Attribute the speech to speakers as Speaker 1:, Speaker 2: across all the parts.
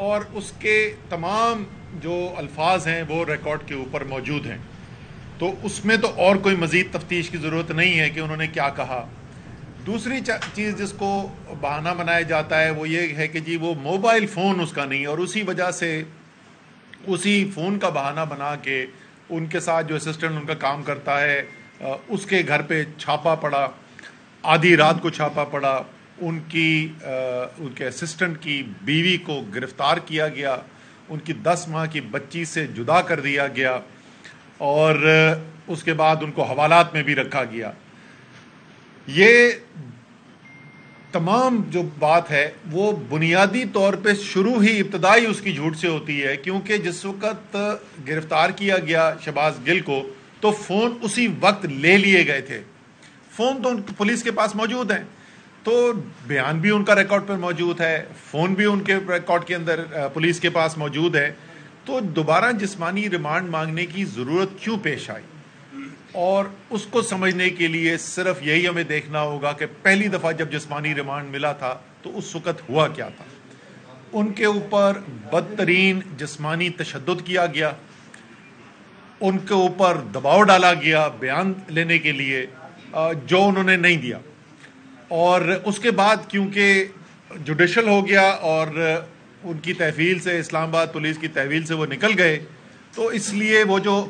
Speaker 1: اور اس کے تمام جو الفاظ ہیں وہ ریکارڈ کے اوپر موجود ہیں، تو اس میں تو اور کوئی مزید تفتیش کی ضرورت نہیں ہے کہ انہوں نے کیا کہا۔ دوسری چیز جس کو بہانہ بنایا جاتا ہے وہ یہ ہے کہ جی وہ موبائل فون اس کا نہیں ہے، اور اسی وجہ سے اسی فون کا بہانہ بنا کے ان کے ساتھ جو اسسٹنٹ ان کا کام کرتا ہے اس کے گھر پہ چھاپا پڑا، آدھی رات کو چھاپا پڑا، ان کے اسسٹنٹ کی بیوی کو گرفتار کیا گیا، ان کی 10 ماہ کی بچی سے جدا کر دیا گیا، اور اس کے بعد ان کو حوالات میں بھی رکھا گیا۔ یہ تمام جو بات ہے وہ بنیادی طور پہ شروع ہی ابتدائی اس کی جھوٹ سے ہوتی ہے، کیونکہ جس وقت گرفتار کیا گیا شہباز گل کو تو فون اسی وقت لے لیے گئے تھے، فون تو پولیس کے پاس موجود ہیں، تو بیان بھی ان کا ریکارڈ پر موجود ہے، فون بھی ان کے ریکارڈ کے اندر پولیس کے پاس موجود ہے، تو دوبارہ جسمانی ریمانڈ مانگنے کی ضرورت کیوں پیش آئی؟ اور اس کو سمجھنے کے لیے صرف یہی ہمیں دیکھنا ہوگا کہ پہلی دفعہ جب جسمانی ریمانڈ ملا تھا تو اس وقت ہوا کیا تھا۔ ان کے اوپر بدترین جسمانی تشدد کیا گیا، ان کے اوپر دباؤ ڈالا گیا بیان لینے کے لیے جو انہوں نے نہیں دیا، اور اس کے بعد کیونکہ جوڈیشل ہو گیا اور ان کی تحویل سے، اسلام آباد پولیس کی تحویل سے وہ نکل گئے، تو اس لیے وہ جو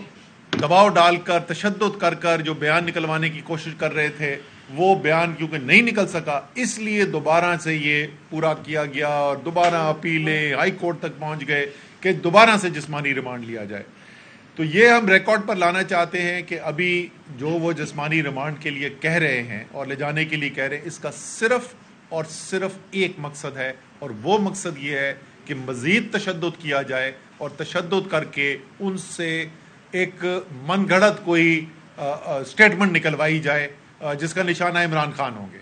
Speaker 1: دباؤ ڈال کر تشدد کر کر جو بیان نکلوانے کی کوشش کر رہے تھے وہ بیان کیونکہ نہیں نکل سکا، اس لیے دوبارہ سے یہ پورا کیا گیا، اور دوبارہ اپیلیں ہائی کورٹ تک پہنچ گئے کہ دوبارہ سے جسمانی ریمانڈ لیا جائے۔ تو یہ ہم ریکارڈ پر لانا چاہتے ہیں کہ ابھی جو وہ جسمانی ریمانڈ کے لیے کہہ رہے ہیں اور لے جانے کے لیے کہہ رہے ہیں، اس کا صرف اور صرف ایک مقصد ہے، اور وہ مقصد یہ ہے کہ مزید تشدد کیا جائے، اور تشدد کر کے ان سے ایک من گھڑت کوئی سٹیٹمنٹ نکلوائی جائے جس کا نشانہ عمران خان ہوں گے۔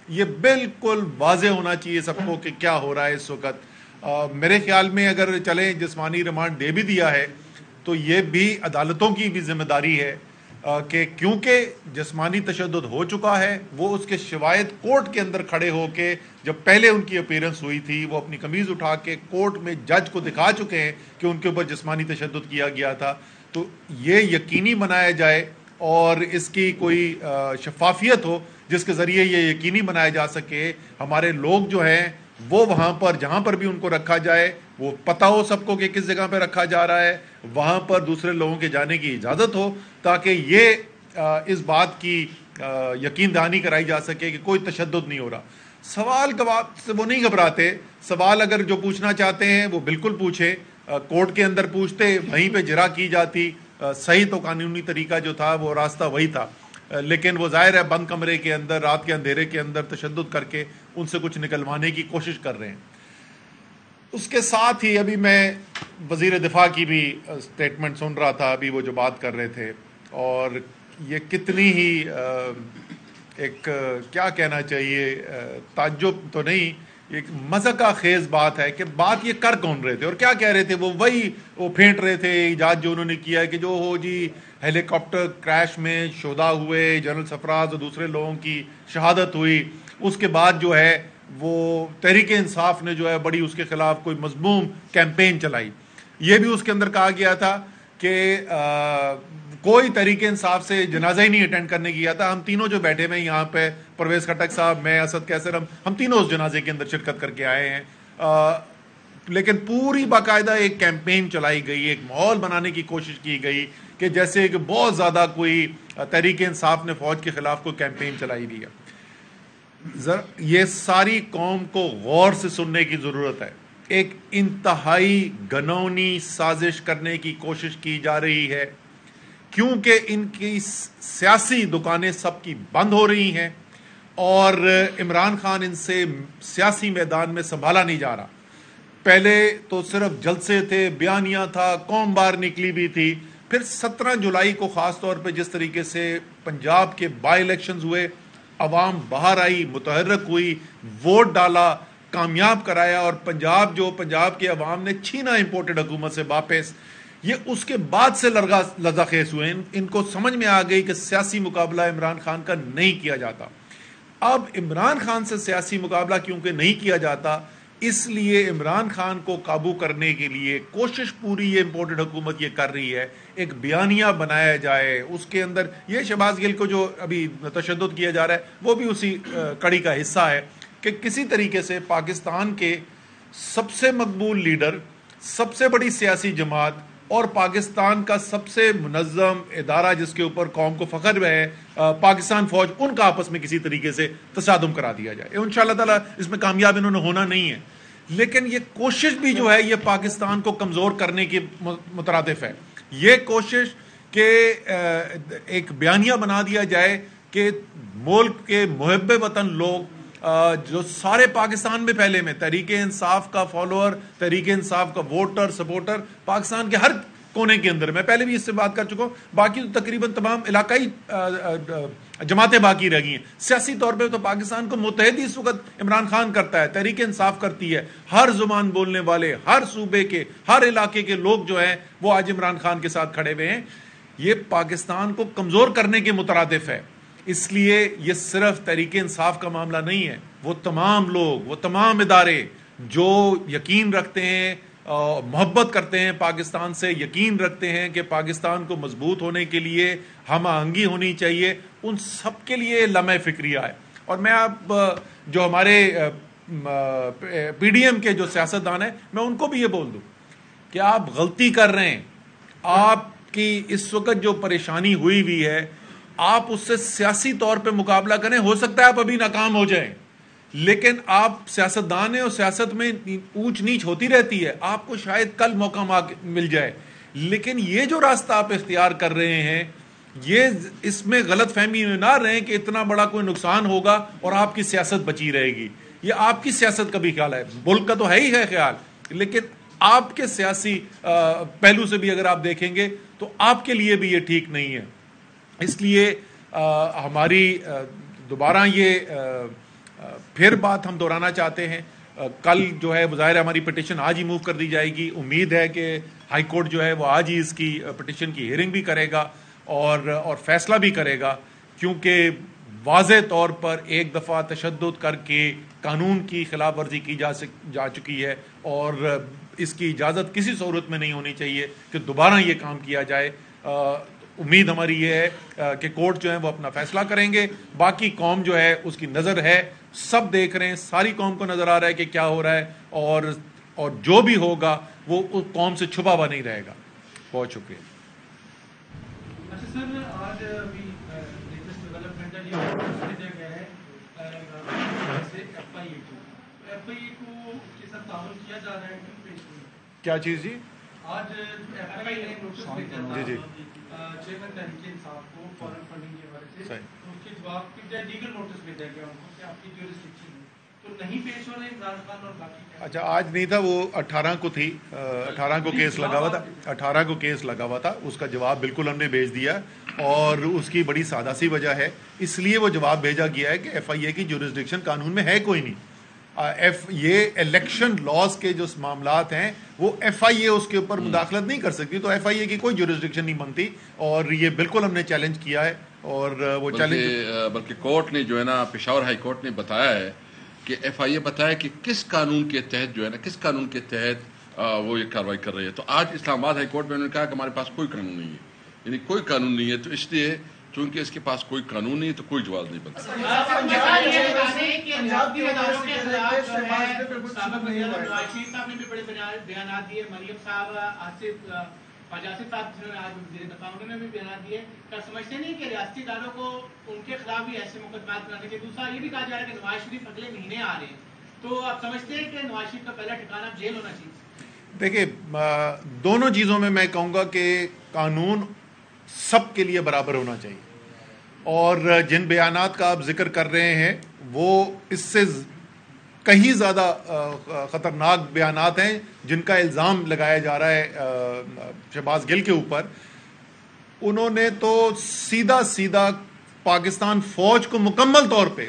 Speaker 1: یہ بالکل واضح ہونا چاہیے سب کو کہ کیا ہو رہا ہے اس وقت۔ میرے خیال میں اگر چلیں جسمانی ریمانڈ دے بھی دیا ہے تو یہ بھی عدالتوں کی بھی ذمہ داری ہے کہ کیونکہ جسمانی تشدد ہو چکا ہے، وہ اس کے شواہد کورٹ کے اندر کھڑے ہو کے جب پہلے ان کی اپیرنس ہوئی تھی وہ اپنی قمیض اٹھا کے کورٹ میں جج کو دکھا چکے ہیں کہ ان کے اوپر جسمانی تشدد کیا گیا تھا، تو یہ یقینی بنایا جائے اور اس کی کوئی شفافیت ہو جس کے ذریعے یہ یقینی بنایا جا سکے ہمارے لوگ جو ہیں وہ وہاں پر جہاں پر بھی ان کو رکھا جائے وہ پتہ ہو سب کو کہ کس جگہ پہ رکھا جا رہا ہے، وہاں پر دوسرے لوگوں کے جانے کی اجازت ہو، تاکہ یہ اس بات کی یقین دہانی کرائی جا سکے کہ کوئی تشدد نہیں ہو رہا۔ سوال سے وہ نہیں گھبراتے، سوال اگر جو پوچھنا چاہتے ہیں وہ بالکل پوچھیں، کورٹ کے اندر پوچھتے، وہیں پہ جرا کی جاتی، صحیح تو قانونی طریقہ جو تھا وہ راستہ وہی تھا، لیکن وہ ظاہر ہے بند کمرے کے اندر رات کے اندھیرے کے اندر تشدد کر کے ان سے کچھ نکلوانے کی کوشش کر رہے ہیں۔ اس کے ساتھ ہی ابھی میں وزیر دفاع کی بھی سٹیٹمنٹ سن رہا تھا، ابھی وہ جو بات کر رہے تھے، اور یہ کتنی ہی ایک کیا کہنا چاہیے، تعجب تو نہیں، ایک مذاق خیز بات ہے کہ بات یہ کر کون رہے تھے اور کیا کہہ رہے تھے۔ وہ پھینٹ رہے تھے ایجاد جو انہوں نے کیا ہے کہ جو ہو جی ہیلی کاپٹر کریش میں شہدا ہوئے، جنرل سرفراز اور دوسرے لوگوں کی شہادت ہوئی، اس کے بعد جو ہے وہ تحریک انصاف نے جو ہے بڑی اس کے خلاف کوئی مذموم کیمپین چلائی۔ یہ بھی اس کے اندر کہا گیا تھا کہ کوئی تحریک انصاف سے جنازہ ہی نہیں اٹینڈ کرنے گیا تھا، ہم تینوں جو بیٹھے ہوئے یہاں پہ، پرویز خٹک صاحب، میں، اسد کیسر، ہم تینوں اس جنازے کے اندر شرکت کر کے آئے ہیں، لیکن پوری باقاعدہ ایک کیمپین چلائی گئی، ایک ماحول بنانے کی کوشش کی گئی کہ جیسے کہ بہت زیادہ کوئی تحریک انصاف نے فوج کے خلاف کوئی کیمپین چلائی بھی ہے۔ یہ ساری قوم کو غور سے سننے کی ضرورت ہے۔ ایک انتہائی گھنونی سازش کرنے کی کوشش کی جا رہی ہے، کیونکہ ان کی سیاسی دکانیں سب کی بند ہو رہی ہیں اور عمران خان ان سے سیاسی میدان میں سنبھالا نہیں جا رہا۔ پہلے تو صرف جلسے تھے، بیانیہ تھا، قوم باہر نکلی بھی تھی، پھر 17 جولائی کو خاص طور پہ جس طریقے سے پنجاب کے بائی الیکشنز ہوئے، عوام باہر آئی، متحرک ہوئی، ووٹ ڈالا، کامیاب کرایا، اور پنجاب کے عوام نے چھینا امپورٹڈ حکومت سے واپس، یہ اس کے بعد سے لرزہ خیز ہوئے۔ ان کو سمجھ میں آ گئی کہ سیاسی مقابلہ عمران خان کا نہیں کیا جاتا۔ اب عمران خان سے سیاسی مقابلہ کیونکہ نہیں کیا جاتا، اس لیے عمران خان کو قابو کرنے کے لیے کوشش پوری یہ امپورٹڈ حکومت یہ کر رہی ہے، ایک بیانیہ بنایا جائے، اس کے اندر یہ شہباز گل کو جو ابھی تشدد کیا جا رہا ہے وہ بھی اسی کڑی کا حصہ ہے کہ کسی طریقے سے پاکستان کے سب سے مقبول لیڈر، سب سے بڑی سیاسی جماعت اور پاکستان کا سب سے منظم ادارہ جس کے اوپر قوم کو فخر ہے پاکستان فوج، ان کا آپس میں کسی طریقے سے تصادم کرا دیا جائے۔ انشاءاللہ تعالیٰ اس میں کامیاب انہوں نے ہونا نہیں ہے، لیکن یہ کوشش بھی جو ہے یہ پاکستان کو کمزور کرنے کی مترادف ہے۔ یہ کوشش کہ ایک بیانیہ بنا دیا جائے کہ ملک کے محب وطن لوگ جو سارے پاکستان میں پھیلے میں، تحریک انصاف کا فالوور، تحریک انصاف کا ووٹر سپورٹر پاکستان کے ہر کونے کے اندر، میں پہلے بھی اس سے بات کر چکا ہوں، باقی تو تقریباً تمام علاقائی جماعتیں باقی رہ گئی ہیں۔ سیاسی طور پہ تو پاکستان کو متحد اس وقت عمران خان کرتا ہے، تحریک انصاف کرتی ہے، ہر زبان بولنے والے، ہر صوبے کے، ہر علاقے کے لوگ جو ہیں وہ آج عمران خان کے ساتھ کھڑے ہوئے ہیں۔ یہ پاکستان کو کمزور کرنے کے مترادف ہے، اس لیے یہ صرف تحریک انصاف کا معاملہ نہیں ہے، وہ تمام لوگ، وہ تمام ادارے جو یقین رکھتے ہیں، محبت کرتے ہیں پاکستان سے، یقین رکھتے ہیں کہ پاکستان کو مضبوط ہونے کے لیے ہم آہنگی ہونی چاہیے، ان سب کے لیے لمحہ فکریہ ہے۔ اور میں اب جو ہمارے پی ڈی ایم کے جو سیاستدان ہیں میں ان کو بھی یہ بول دوں کہ آپ غلطی کر رہے ہیں، آپ کی اس وقت جو پریشانی ہوئی ہے آپ اس سے سیاسی طور پہ مقابلہ کریں، ہو سکتا ہے آپ ابھی ناکام ہو جائیں، لیکن آپ سیاستدان ہیں اور سیاست میں اونچ نیچ ہوتی رہتی ہے، آپ کو شاید کل موقع مل جائے، لیکن یہ جو راستہ آپ اختیار کر رہے ہیں یہ اس میں غلط فہمی میں نہ رہیں کہ اتنا بڑا کوئی نقصان ہوگا اور آپ کی سیاست بچی رہے گی۔ یہ آپ کی سیاست کا بھی خیال ہے، ملک کا تو ہے ہی ہے خیال، لیکن آپ کے سیاسی پہلو سے بھی اگر آپ دیکھیں گے تو آپ کے لیے بھی یہ ٹھیک نہیں ہے۔ اس لیے ہماری دوبارہ یہ پھر بات ہم دہرانا چاہتے ہیں، کل جو ہے بظاہر ہماری پٹیشن آج ہی موو کر دی جائے گی، امید ہے کہ ہائی کورٹ جو ہے وہ آج ہی اس کی پٹیشن کی ہیئرنگ بھی کرے گا اور فیصلہ بھی کرے گا، کیونکہ واضح طور پر ایک دفعہ تشدد کر کے قانون کی خلاف ورزی کی جا چکی ہے اور اس کی اجازت کسی صورت میں نہیں ہونی چاہیے کہ دوبارہ یہ کام کیا جائے۔ امید ہماری یہ ہے کہ کورٹ جو ہے وہ اپنا فیصلہ کریں گے، باقی قوم جو ہے اس کی نظر ہے، سب دیکھ رہے ہیں، ساری قوم کو نظر آ رہا ہے کہ کیا ہو رہا ہے اور جو بھی ہوگا وہ اس قوم سے چھپا ہوا نہیں رہے گا۔ بہت شکریہ۔
Speaker 2: اچھا سر، آج ابھی لیٹسٹ ڈیولپمنٹ ہے ایف آئی اے کو کے ساتھ تعاون کیا جا رہا ہے،
Speaker 1: کیا چیز جی؟
Speaker 2: آج ایف آئی اے نے نوٹس بھیجا تھا چیئرمین تحریک انصاف کو فارن فنڈنگ کے حوالے سے، اس کے جواب کی لیگل نوٹس بھیجا گیا ان کو کہ آپ کی جو ریسٹرکشن تو نہیں پیش ہو رہے عمران خان اور باقی۔
Speaker 1: اچھا آج نہیں تھا، وہ 18 کو تھی، 18 کو کیس لگا ہوا تھا، 18 کو کیس لگا ہوا تھا، اس کا جواب بالکل ہم نے بھیج دیا اور اس کی بڑی سادہ سی وجہ ہے، اس لیے وہ جواب بھیجا گیا ہے کہ ایف آئی اے کی جورسڈکشن قانون میں ہے کوئی نہیں۔ یہ الیکشن لاز کے جو معاملات ہیں وہ ایف آئی اے اس کے اوپر مداخلت نہیں کر سکتی، تو ایف آئی اے کی کوئی جورسڈکشن نہیں بنتی، اور یہ بالکل ہم نے چیلنج کیا ہے اور وہ چیلنج
Speaker 3: بلکہ کورٹ نے جو ہے نا، پشاور ہائی کورٹ نے بتایا ہے کہ ایف آئی اے بتایا کہ کس قانون کے تحت جو ہے نا، کس قانون کے تحت وہ یہ کارروائی کر رہی ہے۔ تو آج اسلام آباد ہائی کورٹ میں انہوں نے کہا کہ ہمارے پاس کوئی قانون نہیں ہے، یعنی کوئی قانون نہیں ہے، تو اس لیے چونکہ اس کے پاس کوئی قانون نہیں ہے تو کوئی جواز نہیں بنتا۔
Speaker 2: آصف صاحب آج وزیر دفاع انہوں نے بھی بیانات دیے، کیا سمجھتے نہیں کہ ریاستی اداروں کو ان کے خلاف بھی ایسے مقدمات بنانے کے؟ دوسرا یہ بھی کہا جا رہا ہے کہ نواز شریف اگلے مہینے آ رہے ہیں، تو آپ سمجھتے ہیں کہ نواز شریف کا پہلا ٹھکانہ جیل ہونا چاہیے؟
Speaker 1: دیکھیں، دونوں چیزوں میں کہوں گا کہ قانون سب کے لیے برابر ہونا چاہیے، اور جن بیانات کا آپ ذکر کر رہے ہیں وہ اس سے کہیں زیادہ خطرناک بیانات ہیں جن کا الزام لگایا جا رہا ہے شہباز گل کے اوپر۔ انہوں نے تو سیدھا پاکستان فوج کو مکمل طور پہ،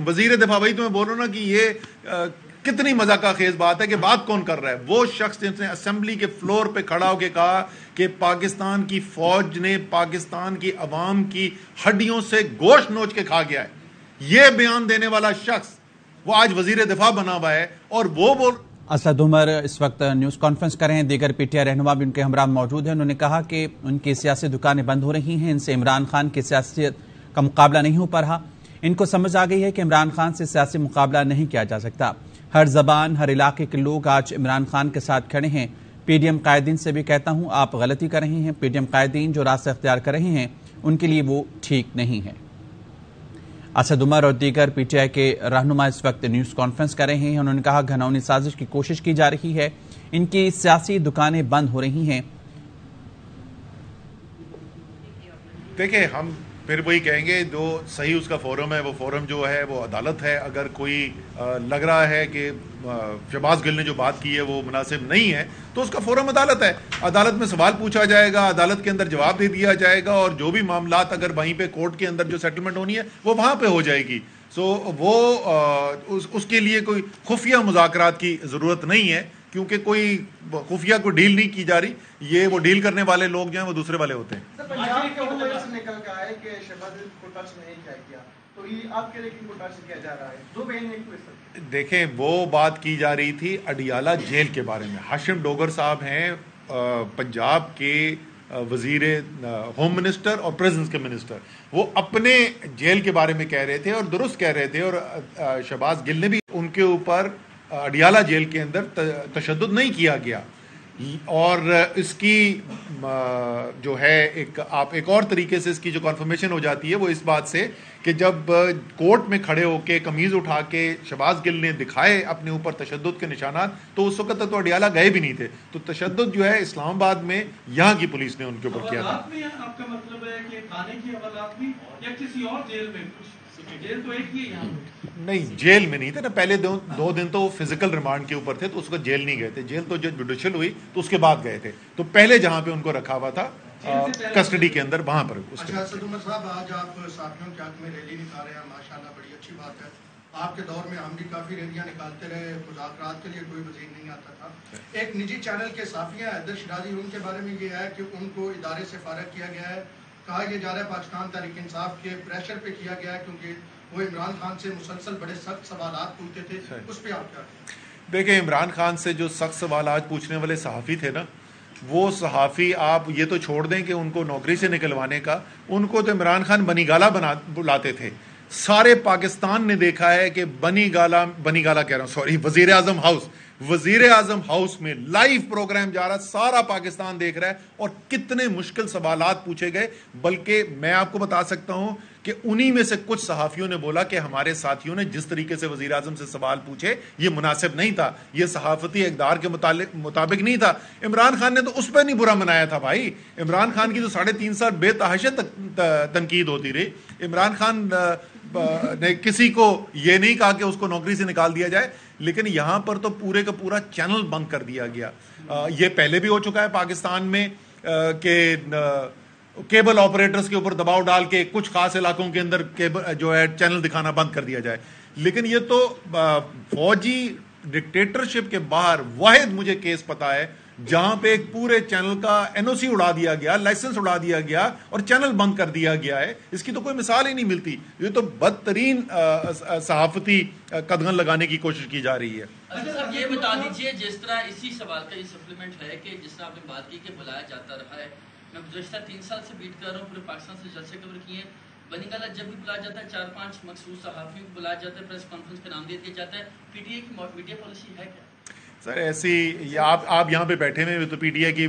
Speaker 1: وزیر دفاع، وہی تو میں بول رہا ہوں نا کہ یہ کتنی مذاقہ خیز بات ہے کہ بات کون کر رہا ہے؟ وہ شخص جس نے اسمبلی کے فلور پہ کھڑا ہو کے کہا کہ پاکستان کی فوج نے پاکستان کی عوام کی ہڈیوں سے گوشت نوچ کے کھا گیا ہے، یہ بیان دینے والا شخص وہ آج وزیر دفاع بنا ہوا ہے اور وہ بول
Speaker 4: اسد عمر اس وقت نیوز کانفرنس کر رہے ہیں. دیگر پی ٹی آئی رہنما بھی ان کے ہمراہ موجود ہیں. انہوں نے کہا کہ ان کی سیاسی دکانیں بند ہو رہی ہیں, ان سے عمران خان کی سیاست کا مقابلہ نہیں ہو پا رہا. ان کو سمجھ آ گئی ہے کہ عمران خان سے سیاسی مقابلہ نہیں کیا جا سکتا. ہر زبان, ہر علاقے کے لوگ آج عمران خان کے ساتھ کھڑے ہیں. پی ڈی ایم قائدین سے بھی کہتا ہوں آپ غلطی کر رہے ہیں. پی ڈی ایم قائدین جو راستہ اختیار کر رہے ہیں ان کے لیے وہ ٹھیک نہیں ہے. اسد عمر اور دیگر پی ٹی آئی کے رہنما اس وقت نیوز کانفرنس کر رہے ہیں. انہوں نے کہا گھناؤنی سازش کی کوشش کی جا رہی ہے, ان کی سیاسی دکانیں بند ہو رہی ہیں.
Speaker 1: دیکھیں ہم پھر وہی کہیں گے جو صحیح اس کا فورم ہے, وہ فورم جو ہے وہ عدالت ہے. اگر کوئی لگ رہا ہے کہ شہباز گل نے جو بات کی ہے وہ مناسب نہیں ہے تو اس کا فورم عدالت ہے. عدالت میں سوال پوچھا جائے گا, عدالت کے اندر جواب دے دیا جائے گا, اور جو بھی معاملات اگر وہیں پہ کورٹ کے اندر جو سیٹلمنٹ ہونی ہے وہ وہاں پہ ہو جائے گی. وہ اس کے لیے کوئی خفیہ مذاکرات کی ضرورت نہیں ہے, کیونکہ کوئی خفیہ کوئی ڈیل نہیں کی جا رہی. یہ وہ ڈیل کرنے والے لوگ جو ہیں وہ دوسرے والے ہوتے ہیں.
Speaker 5: پنجاب کے حوالے سے نکل کا ہے کہ شہباز کو ٹچ نہیں کیا, تو یہ آپ کے لیے کو ٹچ کیا جا رہا ہے, دو بہن ایک کو.
Speaker 1: دیکھیں وہ بات کی جا رہی تھی اڈیالہ جیل کے بارے میں. ہاشم ڈوگر صاحب ہیں پنجاب کے وزیر ہوم منسٹر اور پریزنس کے منسٹر. وہ اپنے جیل کے بارے میں کہہ رہے تھے اور درست کہہ رہے تھے, اور شہباز گل نے بھی ان کے اوپر اڈیالہ جیل کے اندر تشدد نہیں کیا گیا. اور اس کی جو ہے ایک اور طریقے سے اس کی جو کنفرمیشن ہو جاتی ہے وہ اس بات سے کہ جب کورٹ میں کھڑے ہو کے قمیض اٹھا کے شہباز گل نے دکھائے اپنے اوپر تشدد کے نشانات, تو اس وقت تک تو اڈیالہ گئے بھی نہیں تھے. تو تشدد جو ہے اسلام آباد میں یہاں کی پولیس نے ان کے اوپر کیا تھا.
Speaker 2: آپ کا مطلب ہے کہ تھانے کی حوالات بھی یا کسی اور جیل میں؟ جیل تو ایک ہی ہے یہاں.
Speaker 1: نہیں, جیل میں نہیں تھے نا. پہلے 2 دن تو وہ فزیکل ریمانڈ کے اوپر تھے, تو اس وقت جیل نہیں گئے تھے. جیل تو جو جوڈیشل ہوئی تو اس کے بعد گئے تھے. تو پہلے جہاں پہ ان کو رکھا ہوا تھا کسٹڈی کے اندر, وہاں پر.
Speaker 5: اچھا اسد عمر صاحب, آج آپ صحافیوں کے حق میں ریلی نکال رہے ہیں, ماشاءاللہ بڑی اچھی بات ہے. آپ کے دور میں ہم بھی کافی ریلیاں نکالتے رہے, مذاکرات کے لیے کوئی وزیر نہیں آتا تھا. ایک نجی چینل کے صحافی ہیں حیدر شیرازی, ان کے بارے میں یہ ہے کہ ان کو ادارے سے فارغ کیا گیا ہے. کہا یہ جا رہا ہے پاکستان تحریک انصاف کے پریشر پہ کیا گیا ہے, کیونکہ وہ عمران خان سے مسلسل بڑے سخت سوالات پوچھتے تھے. اس پہ آپ کیا کہیں؟
Speaker 1: دیکھیں عمران خان سے جو سخت سوالات پوچھنے والے صحافی تھے نا, وہ صحافی آپ یہ تو چھوڑ دیں کہ ان کو نوکری سے نکلوانے کا, ان کو تو عمران خان بنی گالا بلاتے تھے. سارے پاکستان نے دیکھا ہے کہ بنی گالا کہہ رہا ہوں, سوری, وزیر اعظم ہاؤس میں لائیو پروگرام جا رہا, سارا پاکستان دیکھ رہا ہے, اور کتنے مشکل سوالات پوچھے گئے. بلکہ میں آپ کو بتا سکتا ہوں کہ انہی میں سے کچھ صحافیوں نے بولا کہ ہمارے ساتھیوں نے جس طریقے سے وزیر اعظم سے سوال پوچھے یہ مناسب نہیں تھا, یہ صحافتی اقدار کے مطابق نہیں تھا. عمران خان نے تو اس پہ نہیں برا منایا تھا بھائی. عمران خان کی تو 3.5 سال بے تحاشا تنقید ہوتی رہی. عمران خان نے کسی کو یہ نہیں کہا کہ اس کو نوکری سے نکال دیا جائے, لیکن یہاں پر تو پورے کا پورا چینل بند کر دیا گیا. یہ پہلے بھی ہو چکا ہے پاکستان میں کہ کیبل آپریٹرز کے اوپر دباؤ ڈال کے کچھ خاص علاقوں کے اندر جو ہے چینل دکھانا بند کر دیا جائے. لیکن یہ تو فوجی ڈکٹیٹرشپ کے باہر واحد مجھے کیس پتا ہے جہاں پہ ایک پورے چینل کا NOC اڑا دیا گیا, لائسنس اڑا دیا گیا اور چینل بند کر دیا گیا ہے. اس کی تو کوئی مثال ہی نہیں ملتی. یہ تو بدترین صحافتی قدغن لگانے کی کوشش کی جا رہی ہے.
Speaker 6: صاحب یہ بتا دیجئے, جس طرح اسی سوال کا یہ سپلیمنٹ ہے کہ جس طرح آپ نے بات کی کہ بلایا جاتا رہا ہے, میں گزشتہ 3 سال سے بیٹ کر رہا ہوں, پورے پاکستان سے جلسے کور کیے ہیں. بنی گالا جب بھی بلایا جاتا ہے 4-5 مخصوص صحافیوں کو بلایا جاتا ہے, پریس کانفرنس پہ نام دے دیا جاتا ہے. پی ٹی آئی کی میڈیا پالیسی ہے کیا؟
Speaker 1: سر ایسی آپ یہاں پہ بیٹھے ہوئے تو پی ٹی آئی کی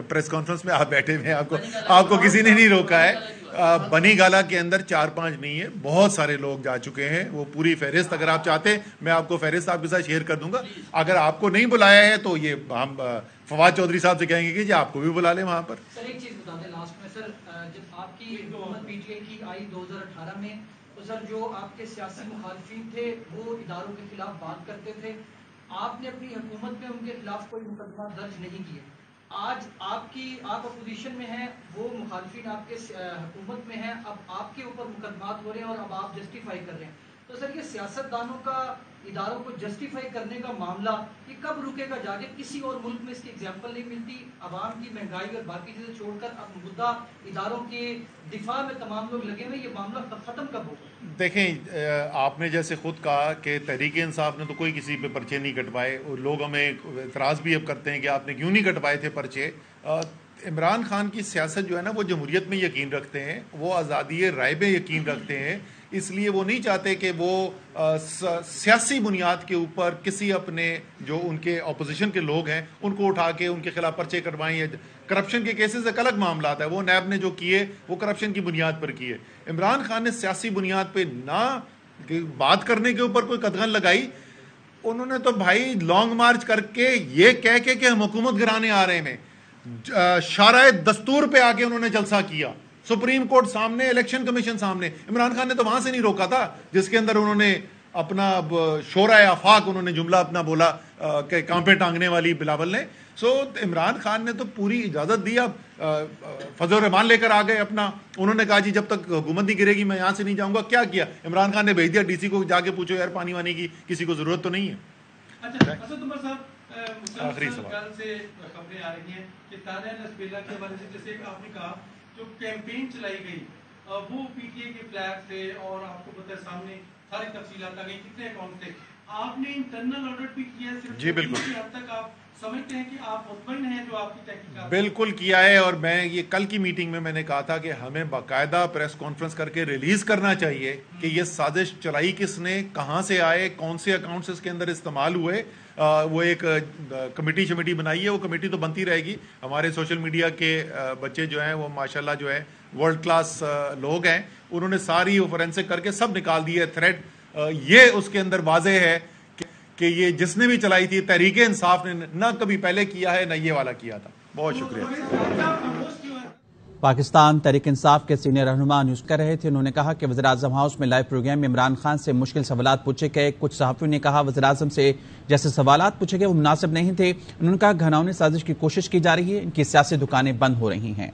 Speaker 1: پریس کانفرنس میں آپ بیٹھے ہوئے, آپ کو کسی نے نہیں روکا ہے. بنی گالا کے اندر 4-5 نہیں ہے, بہت سارے لوگ جا چکے ہیں. وہ پوری فہرست اگر آپ چاہتے ہیں میں آپ کو فہرست آپ کے ساتھ شیئر کر دوں گا. اگر آپ کو نہیں بلایا ہے تو یہ ہم فواد چودھری صاحب سے کہیں گے کہ جی آپ کو بھی بلا لیں وہاں پر.
Speaker 7: سر ایک چیز بتا دیں لاسٹ میں, سر جب آپ کی حکومت پی ٹی آئی کی آئی 2018 میں, تو سر جو آپ کے سیاسی مخالفین تھے وہ اداروں کے خلاف بات کرتے تھے, آپ نے اپنی حکومت میں ان کے خلاف کوئی مقدمہ درج نہیں کیے. آج آپ اپوزیشن میں ہیں, وہ مخالفین آپ کے حکومت میں ہیں, اب آپ کے اوپر مقدمات ہو رہے ہیں اور اب آپ جسٹیفائی کر رہے ہیں. تو سر یہ سیاست دانوں کا اداروں کو جسٹیفائی کرنے کا معاملہ یہ کب رکے گا جا کے؟ کسی اور ملک میں اس کی ایگزامپل نہیں ملتی. عوام کی مہنگائی اور باقی چیزیں چھوڑ کر اب مدعا اداروں کے دفاع میں تمام لوگ لگے ہوئے، یہ معاملہ ختم کب ہوگا؟
Speaker 1: دیکھیں، آپ نے جیسے خود کہا کہ تحریک انصاف نے تو کوئی کسی پہ پرچے نہیں کٹوائے، اور لوگ ہمیں اعتراض بھی اب کرتے ہیں کہ آپ نے کیوں نہیں کٹوائے تھے پرچے. عمران خان کی سیاست جو ہے نا وہ جمہوریت میں یقین رکھتے ہیں، وہ آزادی رائے میں یقین رکھتے ہیں، اس لیے وہ نہیں چاہتے کہ وہ سیاسی بنیاد کے اوپر کسی اپنے جو ان کے اپوزیشن کے لوگ ہیں ان کو اٹھا کے ان کے خلاف پرچے کٹوائیں. یا کرپشن کے کیسز ایک الگ معاملات ہے، وہ نیب نے جو کیے وہ کرپشن کی بنیاد پر کیے. عمران خان نے سیاسی بنیاد پہ نہ بات کرنے کے اوپر کوئی قدغن لگائی، انہوں نے تو بھائی لانگ مارچ کر کے یہ کہہ کے کہ ہم حکومت گرانے آ رہے ہیں، شارع دستور پہ آ کے انہوں نے جلسہ کیا، سپریم کورٹ سامنے، الیکشن کمیشن سامنے. عمران خان نے تو وہاں سے نہیں روکا تھا جس کے اندر انہوں نے اپنا شورائے آفاق انہوں نے جملہ اپنا بولا کہ کانپے ٹانگنے والی بلاول نے. سو عمران خان نے تو پوری اجازت دی. اب فضل الرحمان لے کر آ گئے اپنا، انہوں نے کہا جی جب تک حکومت نہیں گرے گی میں یہاں سے نہیں جاؤں گا. کیا کیا عمران خان نے؟ بھیج دیا ڈی سی کو، جا کے پوچھو یار پانی وانی کی کسی کو ضرورت تو نہیں ہے.
Speaker 2: اچھا اسد عمر صاحب،
Speaker 1: آخری سوال
Speaker 2: کل سے خبریں آ رہی ہیں کہ تانیہ نسبیلا کے حوالے سے، جیسے آپ نے کہا جو کیمپین چلائی گئی وہ پی ٹی اے کے فلیگ سے، اور آپ کو پتہ ہے سامنے ساری تفصیلات آ گئی، کتنے اکاؤنٹ تھے. آپ نے انٹرنل آڈٹ بھی کیا ہے؟
Speaker 1: جی بالکل.
Speaker 2: حد تک آپ سمجھتے ہیں کہ آپ مطمئن ہیں جو آپ کی تحقیقات؟
Speaker 1: بالکل کیا ہے، اور میں یہ کل کی میٹنگ میں نے کہا تھا کہ ہمیں باقاعدہ پریس کانفرنس کر کے ریلیز کرنا چاہیے کہ یہ سازش چلائی کس نے، کہاں سے آئے، کون سے اکاؤنٹس اس کے اندر استعمال ہوئے. وہ ایک کمیٹی بنائی ہے، وہ کمیٹی تو بنتی رہے گی. ہمارے سوشل میڈیا کے بچے جو ہیں وہ ماشاءاللہ جو ہے ورلڈ کلاس لوگ ہیں، انہوں نے ساری وہ فورینسک کر کے سب نکال دی ہے تھریڈ. یہ اس کے اندر واضح ہے کہ یہ جس نے بھی چلائی تھی تحریک انصاف نے نہ کبھی پہلے کیا ہے نہ یہ والا کیا تھا. بہت شکریہ.
Speaker 4: پاکستان تحریک انصاف کے سینئر رہنما نیوز کر رہے تھے. انہوں نے کہا کہ وزیراعظم ہاؤس میں لائیو پروگرام میں عمران خان سے مشکل سوالات پوچھے گئے. کچھ صحافیوں نے کہا وزیراعظم سے جیسے سوالات پوچھے گئے وہ مناسب نہیں تھے. انہوں نے کہا گھناؤنی سازش کی کوشش کی جا رہی ہے، ان کی سیاسی دکانیں بند ہو رہی ہیں.